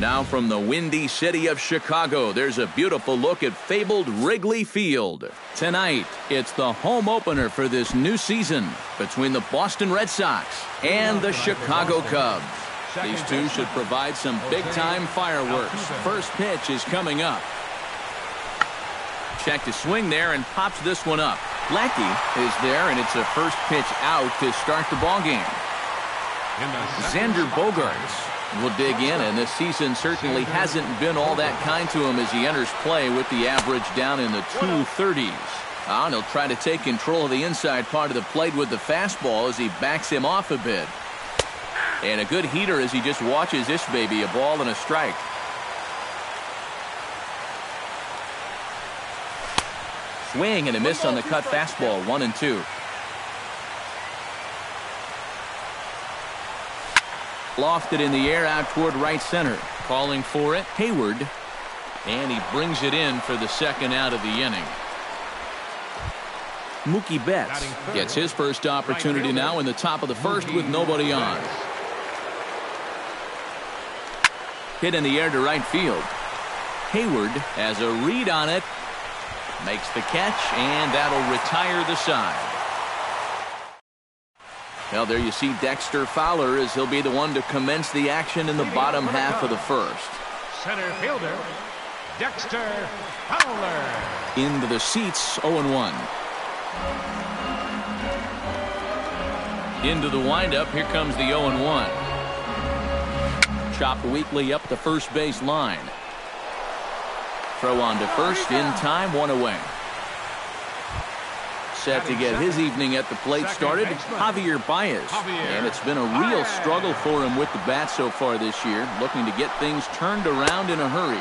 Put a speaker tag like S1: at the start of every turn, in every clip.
S1: Now from the windy city of Chicago, there's a beautiful look at fabled Wrigley Field. Tonight, it's the home opener for this new season between the Boston Red Sox and the Chicago Cubs. These two should provide some big-time fireworks. First pitch is coming up. Check to swing there and pops this one up. Lackey is there, and it's a first pitch out to start the ballgame. Xander Bogaerts will dig in, and this season certainly hasn't been all that kind to him as he enters play with the average down in the 230s. And he'll try to take control of the inside part of the plate with the fastball as he backs him off a bit. And a good heater as he just watches this baby, a ball and a strike. Swing and a miss on the cut fastball, 1-2. Lofted in the air out toward right center. Calling for it, Hayward. And he brings it in for the second out of the inning. Mookie Betts gets his first opportunity now in the top of the first with nobody on. Hit in the air to right field. Hayward has a read on it. Makes the catch, and that'll retire the side. Well, there you see Dexter Fowler as he'll be the one to commence the action in the bottom half of the first.
S2: Center fielder, Dexter Fowler.
S1: Into the seats, 0-1. Into the windup, here comes the 0-1. Chopped weakly up the first base line. Throw on to first, in time, one away. Set to get his evening at the plate started, Javier Baez. And it's been a real struggle for him with the bat so far this year, looking to get things turned around in a hurry.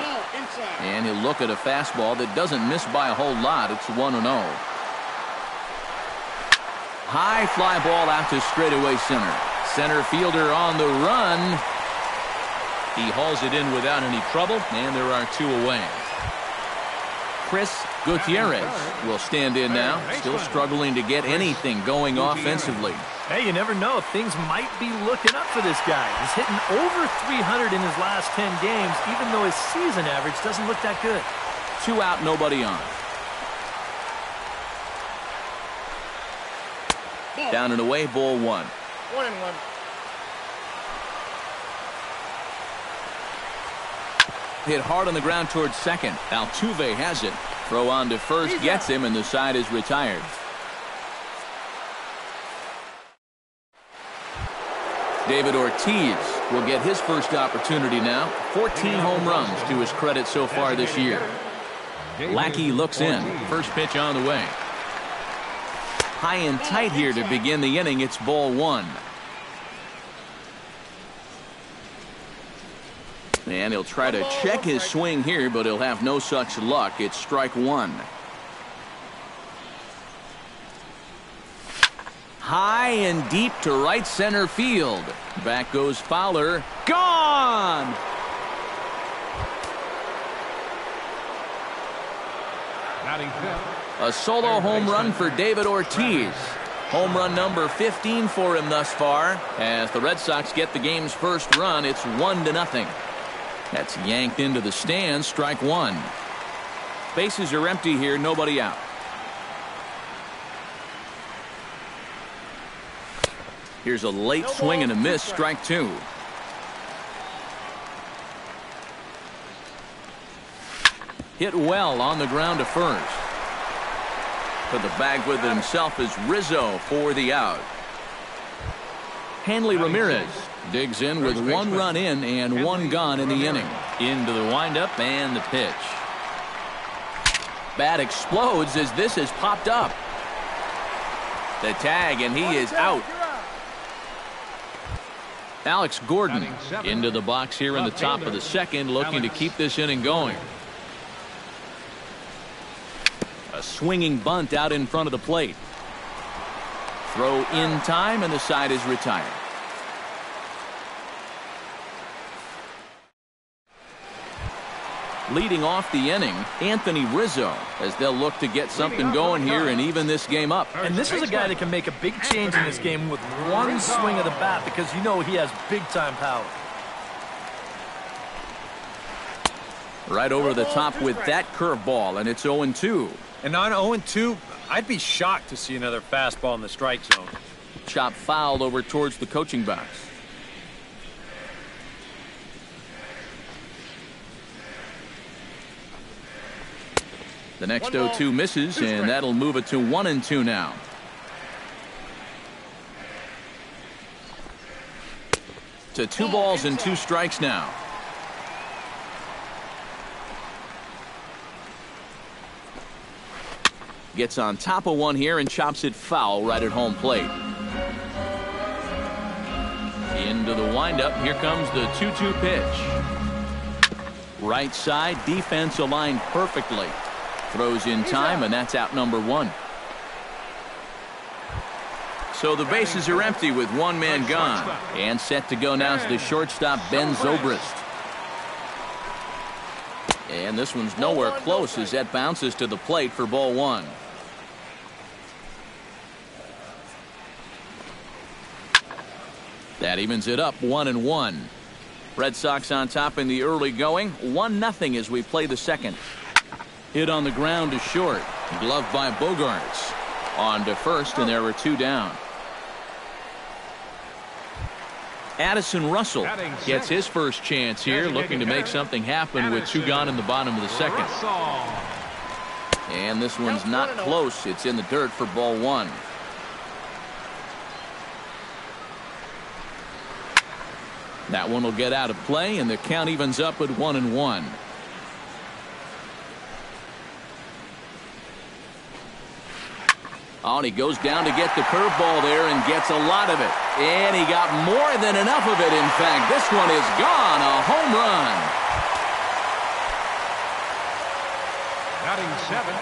S1: And he'll look at a fastball that doesn't miss by a whole lot. It's 1-0. High fly ball out to straightaway center. Center fielder on the run. He hauls it in without any trouble, and there are two away. Chris Gutierrez will stand in now, still struggling to get anything going offensively.
S3: Hey, you never know. Things might be looking up for this guy. He's hitting over 300 in his last 10 games, even though his season average doesn't look that good.
S1: 2 out, nobody on. Down and away, ball 1.
S4: 1-1.
S1: Hit hard on the ground towards second. Altuve has it. Throw on to first, gets him, and the side is retired. David Ortiz will get his first opportunity now. 14 home runs to his credit so far this year. Lackey looks in. First pitch on the way. High and tight here to begin the inning. It's ball 1. And he'll try to check his swing here, but he'll have no such luck. It's strike 1. High and deep to right center field. Back goes Fowler. Gone! A solo home run for David Ortiz. Home run number 15 for him thus far. As the Red Sox get the game's first run, it's 1-0. That's yanked into the stands, strike 1. Bases are empty here, nobody out. Here's a late swing and a miss, strike 2. Hit well on the ground to first. Put the bag with it himself is Rizzo for the out. Hanley Ramirez digs in with 1 run in and 1 gone in the inning. Into the windup and the pitch. Bat explodes as this has popped up. The tag, and he is out. Alex Gordon into the box here in the top of the second, looking to keep this inning going. A swinging bunt out in front of the plate. Throw in time, and the side is retired. Leading off the inning, Anthony Rizzo, as they'll look to get something going here and even this game up.
S3: And this is a guy that can make a big change in this game with 1 swing of the bat, because you know he has big-time power.
S1: Right over the top with that curveball, and it's 0-2.
S4: And on 0-2, I'd be shocked to see another fastball in the strike zone.
S1: Chop foul over towards the coaching box. The next 0-2 misses, and that'll move it to 1-2 now. To 2 balls and 2 strikes now. Gets on top of one here and chops it foul right at home plate. Into the windup. Here comes the 2-2 pitch. Right side, defense aligned perfectly. Throws in time, and that's out number 1. So the bases are empty with 1 man gone. And set to go now is the shortstop, Ben Zobrist. And this one's nowhere close as that bounces to the plate for ball 1. That evens it up 1-1. Red Sox on top in the early going. 1-0 as we play the second. Hit on the ground to short. Gloved by Bogarts. On to first, and there were 2 down. Addison Russell gets his first chance here, looking to make something happen with 2 gone in the bottom of the second. And this one's not close. It's in the dirt for ball 1. That one will get out of play, and the count evens up at 1-1. Oh, and he goes down to get the curveball there and gets a lot of it. And he got more than enough of it, in fact. This one is gone. A home run.
S2: Batting 7.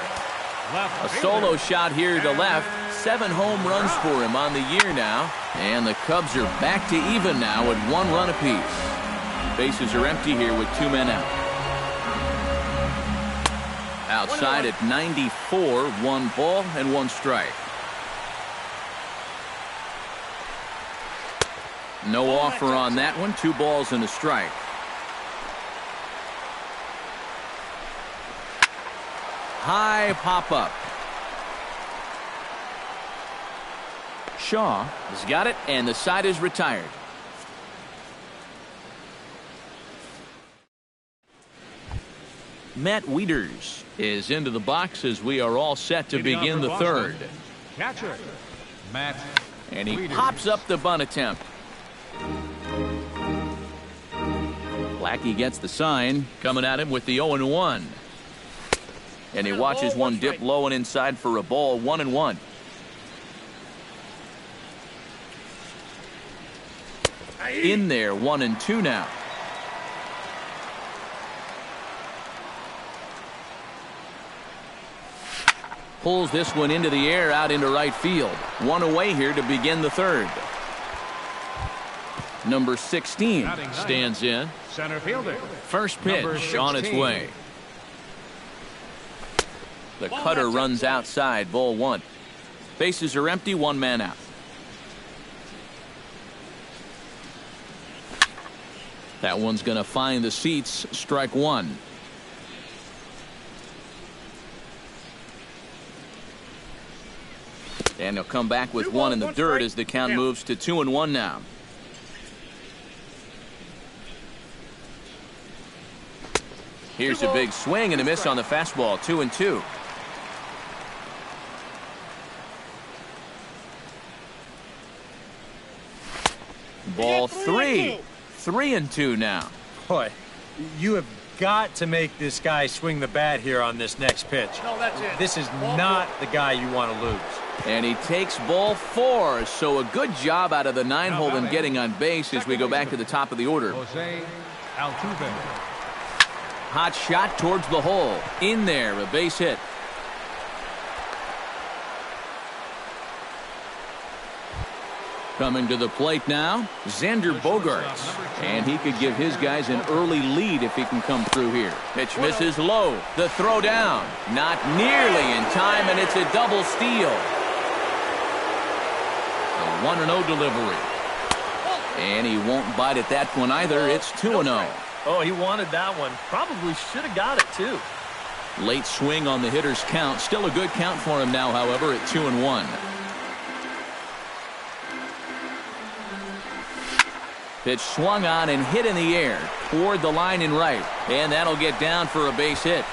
S2: Left
S1: A solo shot here to left. 7 home runs for him on the year now. And the Cubs are back to even now at 1 run apiece. Bases are empty here with 2 men out. Outside at 94, 1 ball and 1 strike. No offer on that one. 2 balls and a strike. High pop up. Shaw has got it, and the side is retired. Matt Wieters is into the box as we are all set to begin the third.
S2: Catcher, Matt.
S1: And he pops up the bunt attempt. Lackey gets the sign, coming at him with the 0-1. And he watches one dip low and inside for a ball. 1-1. In there, 1-2 now. Pulls this one into the air out into right field. 1 away here to begin the third. Number 16 stands in.
S2: Center fielder.
S1: First pitch on its way. The cutter runs outside. Ball 1. Bases are empty. 1 man out. That one's going to find the seats. Strike 1. And he'll come back with 1 in the dirt as the count moves to 2-1 now. Here's a big swing and a miss on the fastball. 2-2. Ball 3. 3-2 now.
S4: Boy, you have got to make this guy swing the bat here on this next pitch.
S2: No, that's it.
S4: This is not the guy you want to lose.
S1: And he takes ball 4. So a good job out of the 9-hole in getting on base as we go back to the top of the order.
S2: Jose Altuve.
S1: Hot shot towards the hole. In there, a base hit. Coming to the plate now, Xander Bogarts. And he could give his guys an early lead if he can come through here. Pitch misses low. The throw down. Not nearly in time, and it's a double steal. The 1-0 delivery. And he won't bite at that one either. It's 2-0.
S3: Oh, he wanted that one. Probably should have got it, too.
S1: Late swing on the hitter's count. Still a good count for him now, however, at 2-1. Pitch swung on and hit in the air toward the line in right. And that'll get down for a base hit.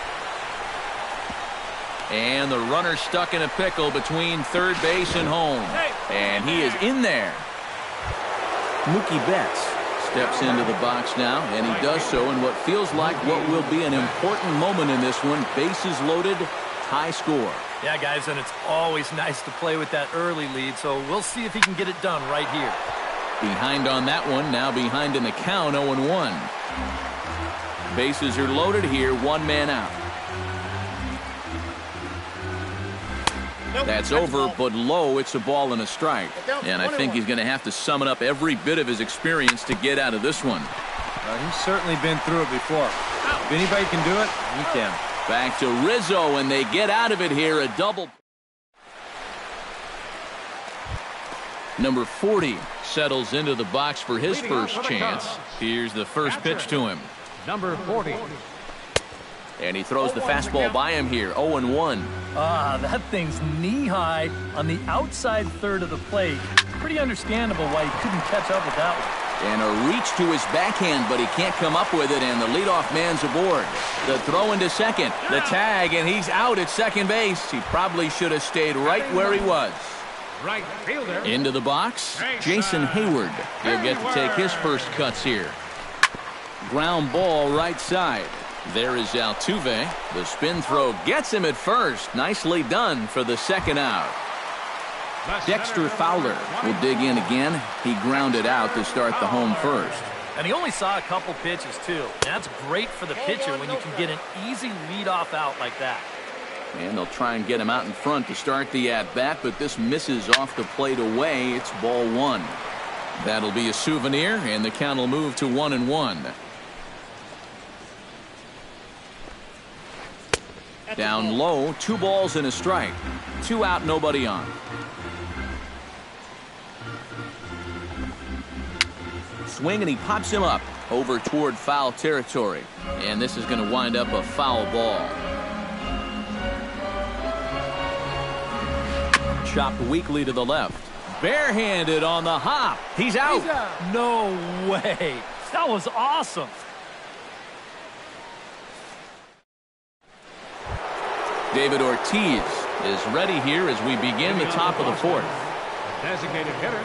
S1: And the runner stuck in a pickle between third base and home. And he is in there. Mookie Betts steps into the box now, and he does so in what feels like what will be an important moment in this one. Bases loaded, high score.
S3: Yeah, guys, and it's always nice to play with that early lead, so we'll see if he can get it done right here.
S1: Behind on that one, now behind in the count, 0-1. Bases are loaded here, one man out. That's over, but low. It's a ball and a strike. And I think he's going to have to summon up every bit of his experience to get out of this one.
S4: He's certainly been through it before. If anybody can do it, he can.
S1: Back to Rizzo, and they get out of it here. A double. Number 40 settles into the box for his first chance. Here's the first pitch to him.
S2: Number 40.
S1: And he throws the fastball by him here, 0-1.
S3: That thing's knee-high on the outside third of the plate. Pretty understandable why he couldn't catch up with that one.
S1: And a reach to his backhand, but he can't come up with it, and the leadoff man's aboard. The throw into second, the tag, and he's out at second base. He probably should have stayed right where he was.
S2: Right fielder.
S1: Into the box, Jason Hayward. He'll get to take his first cuts here. Ground ball right side. There is Altuve. The spin throw gets him at first. Nicely done for the second out. Dexter Fowler will dig in again. He grounded out to start the home first.
S3: And he only saw a couple pitches, too. That's great for the pitcher when you can get an easy leadoff out like that.
S1: And they'll try and get him out in front to start the at-bat, but this misses off the plate away. It's ball one. That'll be a souvenir, and the count will move to 1-1. Down low, 2 balls and a strike. 2 out, nobody on. Swing, and he pops him up over toward foul territory. And this is going to wind up a foul ball. Chopped weakly to the left. Barehanded on the hop. He's out.
S3: No way. That was awesome.
S2: David Ortiz is ready here as we begin the top of the fourth. Designated hitter,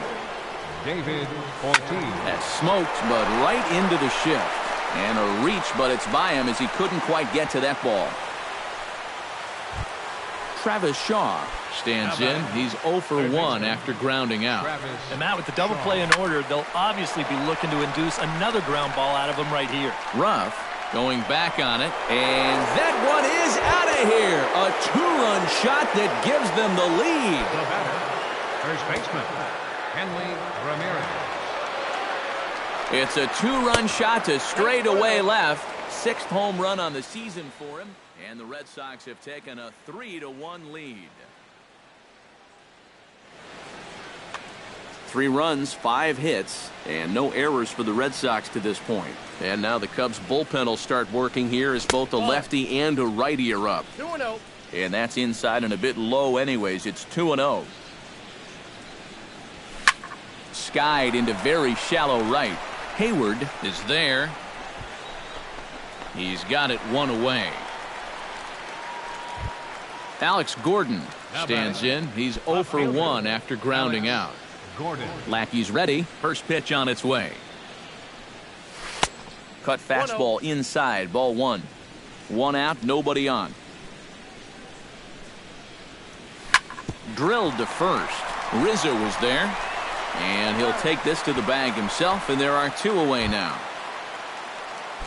S2: David Ortiz.
S1: That smoked, but right into the shift. And a reach, but it's by him as he couldn't quite get to that ball. Travis Shaw stands in. He's 0 for 1 after grounding out.
S3: And Matt, with the double play in order, they'll obviously be looking to induce another ground ball out of him right here.
S1: Ruff going back on it, and that one is out of here. A 2-run shot that gives them the lead.
S2: The batter, first baseman, Henley Ramirez.
S1: It's a 2-run shot to straightaway left. 6th home run on the season for him, and the Red Sox have taken a 3-1 lead. 3 runs, 5 hits, and no errors for the Red Sox to this point. And now the Cubs bullpen will start working here as both a lefty and a righty are up.
S5: 2-0.
S1: And that's inside and a bit low anyways. It's 2-0. Skied into very shallow right. Hayward is there. He's got it 1 away. Alex Gordon stands in. He's 0 for 1 after grounding out.
S2: Gordon.
S1: Lackey's ready. First pitch on its way. Cut fastball inside. Ball 1. 1 out, nobody on. Drilled to first. Rizzo was there. And he'll take this to the bag himself, and there are 2 away now.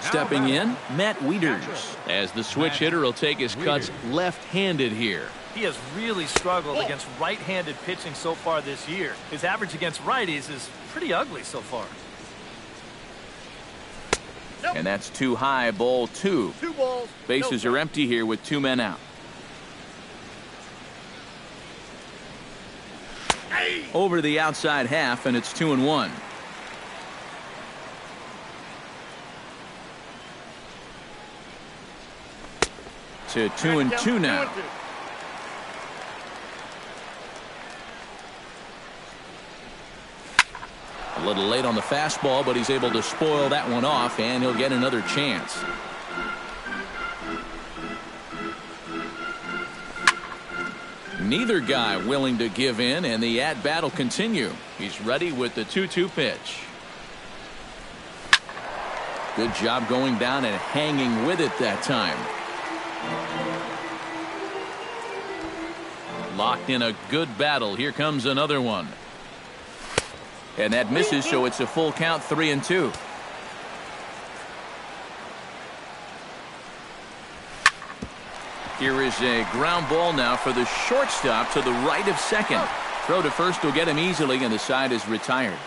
S1: Stepping in, Matt Wieters, as the switch hitter will take his cuts left-handed here.
S3: He has really struggled against right-handed pitching so far this year. His average against righties is pretty ugly so far.
S1: And that's too high, ball 2.
S5: 2 balls.
S1: Bases are empty here with 2 men out. Over the outside half, and it's 2-1. to 2-2 now. A little late on the fastball, but he's able to spoil that one off, and he'll get another chance. Neither guy willing to give in, and the at-bat will continue. He's ready with the 2-2 pitch. Good job going down and hanging with it that time. Locked in a good battle. Here comes another one. And that misses, so it's a full count, 3-2. Here is a ground ball now for the shortstop to the right of second. Throw to first will get him easily, and the side is retired.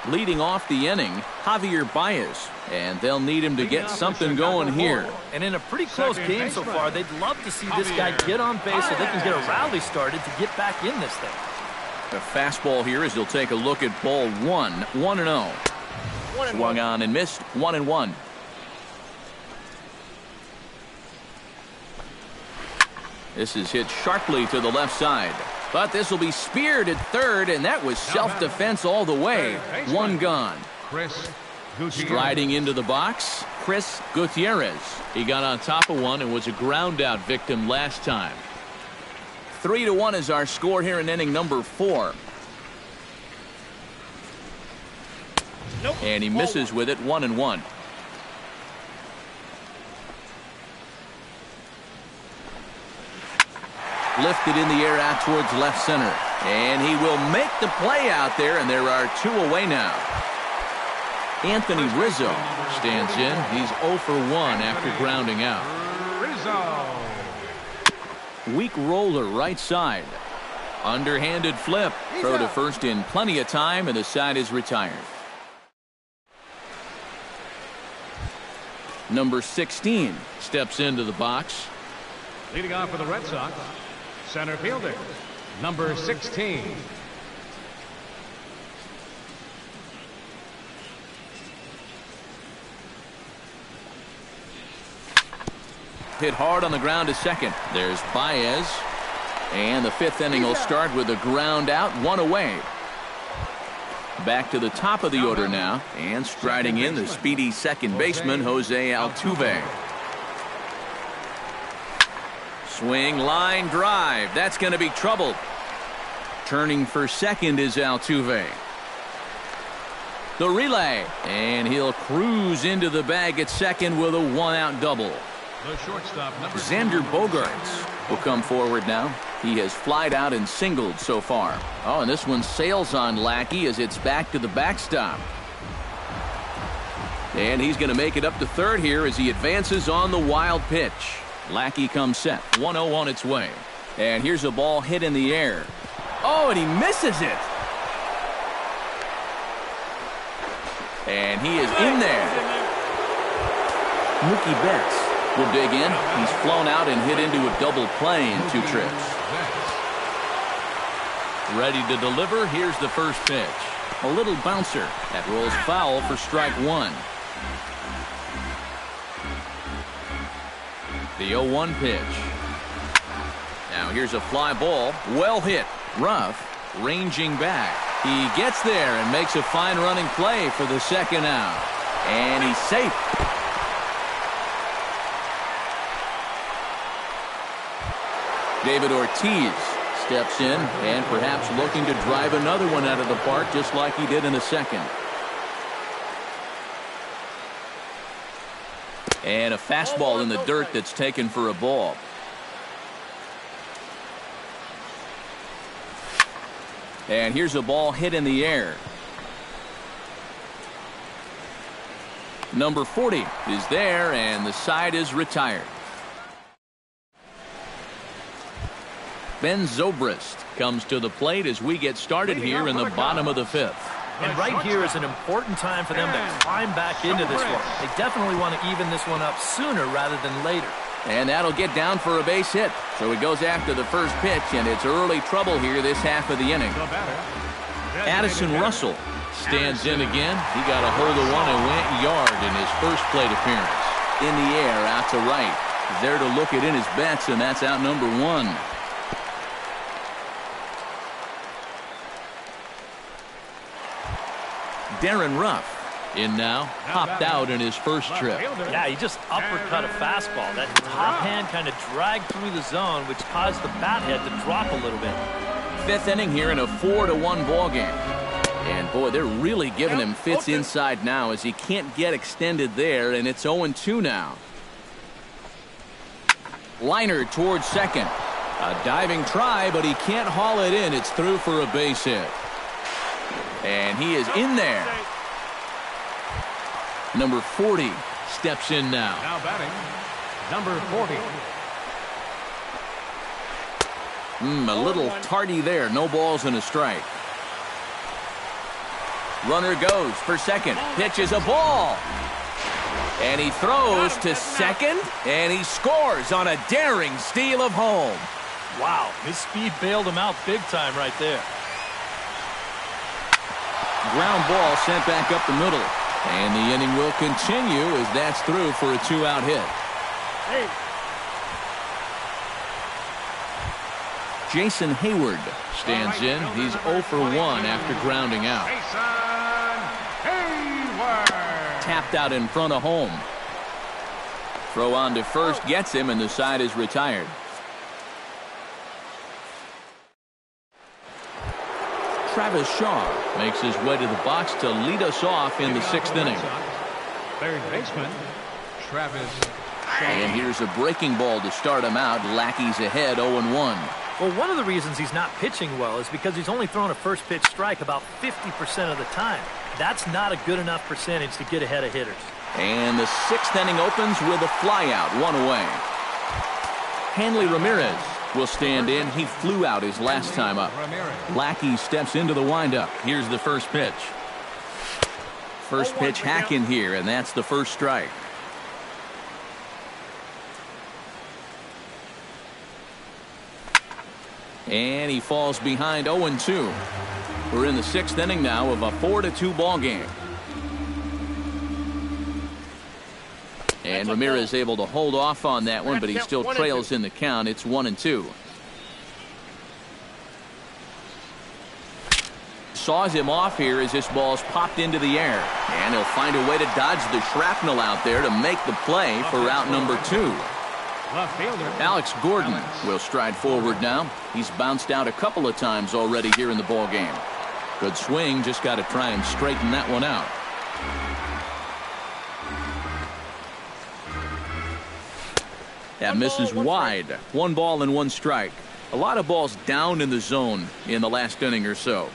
S1: Leading off the inning, Javier Baez, and they'll need him to get something going here.
S3: And in a pretty close game so far, they'd love to see this guy get on base so they can get a rally started to get back in this thing.
S1: The fastball here as he'll take a look at ball 1, 1-0. Swung on and missed, 1-1. This is hit sharply to the left side. But this will be speared at third, and that was self-defense all the way. One gone. Striding into the box, Chris Gutierrez. He got on top of one and was a ground-out victim last time. 3-1 is our score here in inning number 4. And he misses with it, 1-1. Lifted in the air out towards left center. And he will make the play out there, and there are 2 away now. Anthony Rizzo stands in. He's 0 for 1 after grounding out. Weak roller right side. Underhanded flip. Throw to first in plenty of time, and the side is retired. Number 16 steps into the box.
S2: Leading off for the Red Sox, center fielder, number 16.
S1: Hit hard on the ground to second. There's Baez. And the 5th inning will start with a ground out, 1 away. Back to the top of the order now. And striding in the speedy second baseman, Jose Altuve. Swing, line, drive. That's going to be trouble. Turning for second is Altuve. The relay. And he'll cruise into the bag at second with a 1-out double.
S2: The shortstop,
S1: Xander Bogaerts will come forward now. He has flied out and singled so far. Oh, and this one sails on Lackey as it's back to the backstop. And he's going to make it up to third here as he advances on the wild pitch. Lackey comes set. 1-0 on its way. And here's a ball hit in the air. Oh, and he misses it. And he is in there. Mookie Betts will dig in. He's flown out and hit into a double play in 2 trips. Ready to deliver. Here's the first pitch. A little bouncer. That rolls foul for strike 1. The 0-1 pitch. Now here's a fly ball. Well hit. Rough. Ranging back. He gets there and makes a fine running play for the second out. And he's safe. David Ortiz steps in and perhaps looking to drive another one out of the park just like he did in the second. And a fastball in the dirt that's taken for a ball. And here's a ball hit in the air. Number 40 is there, and the side is retired. Ben Zobrist comes to the plate as we get started here in the bottom of the 5th.
S3: And right here is an important time for them to climb back into this one. They definitely want to even this one up sooner rather than later.
S1: And that'll get down for a base hit. So he goes after the first pitch, and it's early trouble here this half of the inning. Addison Russell stands in again. He got a hold of one and went yard in his first plate appearance. in the air out to right. He's there to look it in his bets, and that's out number one. Darren Ruff in now, popped out in his first trip.
S3: Yeah, he just uppercut a fastball. That top hand kind of dragged through the zone, which caused the bat head to drop a little bit.
S1: Fifth inning here in a 4-1 ball game. And boy, they're really giving him fits inside now as he can't get extended there, and it's 0-2 now. Liner towards second. A diving try, but he can't haul it in. It's through for a base hit. And he is in there. Number 40 steps in now.
S2: Now batting, number 40.
S1: A little tardy there. No balls and a strike. Runner goes for second. Pitch is a ball. And he throws to second, and he scores on a daring steal of home.
S3: Wow, his speed bailed him out big time right there.
S1: Ground ball sent back up the middle. And the inning will continue as that's through for a 2-out hit.
S3: Hey.
S1: Jason Hayward stands in. He's 0 for 1 after grounding out. Tapped out in front of home. Throw on to first gets him, and the side is retired. Travis Shaw makes his way to the box to lead us off in the 6th inning.
S2: Third baseman, Travis Shaw.
S1: And here's a breaking ball to start him out. Lackey's ahead 0-1.
S3: Well, one of the reasons he's not pitching well is because he's only thrown a first pitch strike about 50% of the time. That's not a good enough percentage to get ahead of hitters.
S1: And the 6th inning opens with a flyout, 1 away. Hanley Ramirez will stand in. He flew out his last time up. Lackey steps into the windup. Here's the first pitch. First pitch hack in here, and that's the first strike. And he falls behind 0-2. We're in the 6th inning now of a 4-2 ball game. And Ramirez able to hold off on that one, but he still trails in the count. It's 1-2. Saws him off here as this ball's popped into the air. And he'll find a way to dodge the shrapnel out there to make the play for out number 2. Alex Gordon will stride forward now. He's bounced out a couple of times already here in the ball game. Good swing, just got to try and straighten that one out. That misses wide. 1 ball and 1 strike. A lot of balls down in the zone in the last inning or so.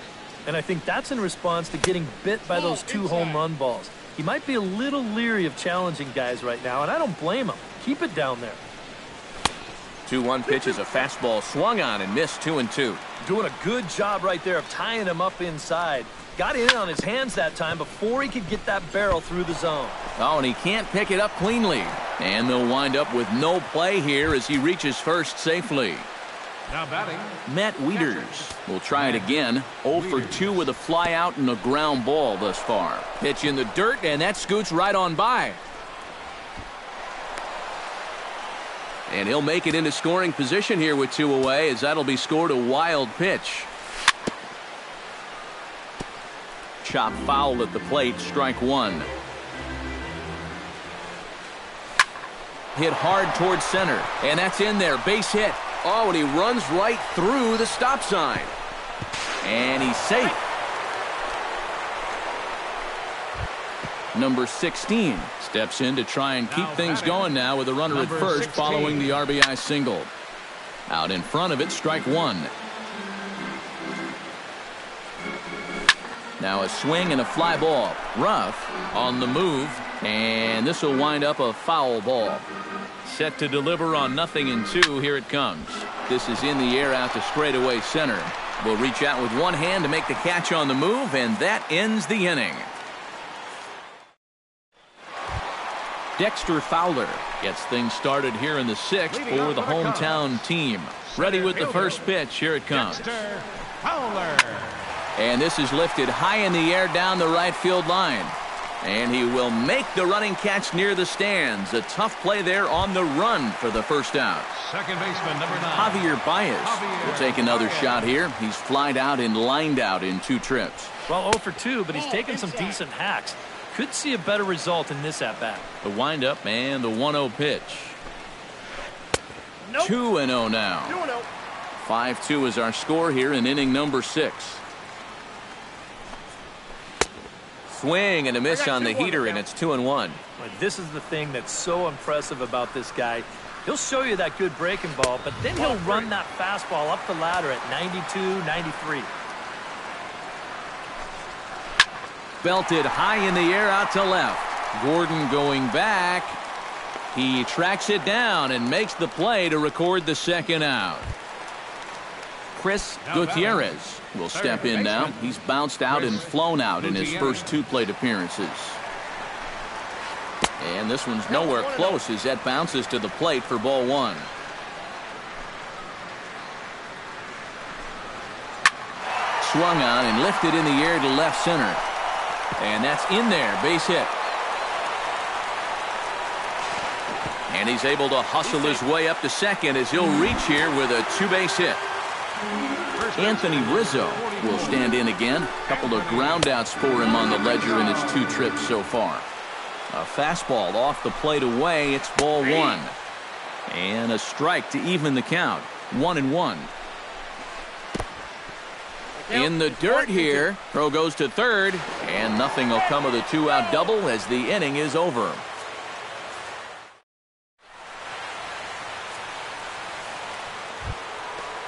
S3: And I think that's in response to getting bit by those 2 home run balls. He might be a little leery of challenging guys right now, and I don't blame him. Keep it down there.
S1: 2-1 pitch is a fastball swung on and missed. 2-2.
S3: Doing a good job right there of tying him up inside. Got in on his hands that time before he could get that barrel through the zone.
S1: Oh, and he can't pick it up cleanly. And they'll wind up with no play here as he reaches first safely.
S2: Now batting,
S1: Matt Wieters will try it again. 0 for 2 with a fly out and a ground ball thus far. Pitch in the dirt, and that scoots right on by. And he'll make it into scoring position here with 2 away, as that'll be scored a wild pitch. Chop foul at the plate, strike 1. Hit hard towards center, and that's in there, base hit. Oh, and he runs right through the stop sign. And he's safe. Number 16 steps in to try and keep things going now with a runner at first following the RBI single. Out in front of it, strike 1. Now a swing and a fly ball. Ruff on the move, and this will wind up a foul ball. Set to deliver on 0-2. Here it comes. This is in the air out to straightaway center. Will reach out with one hand to make the catch on the move, and that ends the inning. Dexter Fowler gets things started here in the 6th for the hometown team. Ready with the first pitch. Here it comes.
S2: Dexter Fowler.
S1: And this is lifted high in the air down the right field line. And he will make the running catch near the stands. A tough play there on the run for the first out.
S2: Second baseman, number 9.
S1: Javier Baez will take another shot here. He's flied out and lined out in 2 trips.
S3: Well, 0 for 2, but he's taken some decent hacks. Could see a better result in this at-bat.
S1: The windup and the 1-0 pitch.
S3: Nope.
S1: 2-0 now. 5-2 is our score here in inning number 6. Swing and a miss on the heater, and it's 2-1.
S3: This is the thing that's so impressive about this guy. He'll show you that good breaking ball, but then he'll run that fastball up the ladder at 92, 93.
S1: Belted high in the air out to left. Gordon going back. He tracks it down and makes the play to record the second out. Chris Gutierrez will step in now. He's bounced out and flown out in his first 2 plate appearances. And this one's nowhere close as that bounces to the plate for ball 1. Swung on and lifted in the air to left center. And that's in there, base hit. And he's able to hustle his way up to second as he'll reach here with a 2-base hit. Anthony Rizzo will stand in again. A couple of ground outs for him on the ledger in his 2 trips so far. A fastball off the plate away. It's ball 1. And a strike to even the count. 1-1. In the dirt here. Throw goes to third. And nothing will come of the 2-out double as the inning is over.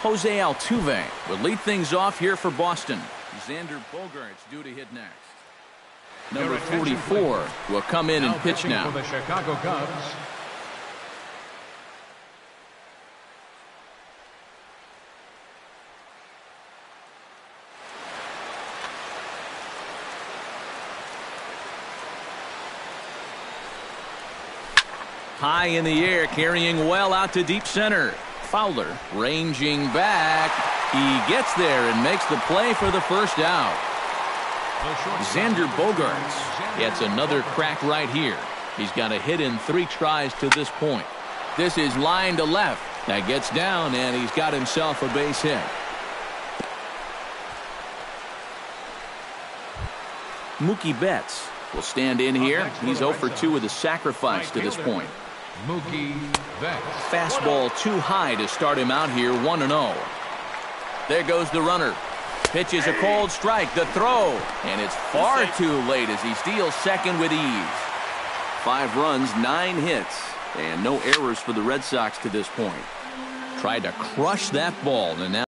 S1: Jose Altuve will lead things off here for Boston. Xander Bogaerts due to hit next. Number 44 will come in and pitch now.
S2: For the Chicago Cubs.
S1: High in the air, carrying well out to deep center. Fowler ranging back. He gets there and makes the play for the first out. Xander Bogaerts gets another crack right here. He's got a hit in 3 tries to this point. This is line to left. That gets down, and he's got himself a base hit. Mookie Betts will stand in here. He's 0 for 2 with a sacrifice to this point.
S2: Mookie Betts.
S1: Fastball too high to start him out here, 1-0. There goes the runner. Pitches a cold strike. The throw. And it's far too late as he steals second with ease. 5 runs, 9 hits, and no errors for the Red Sox to this point. Tried to crush that ball, and now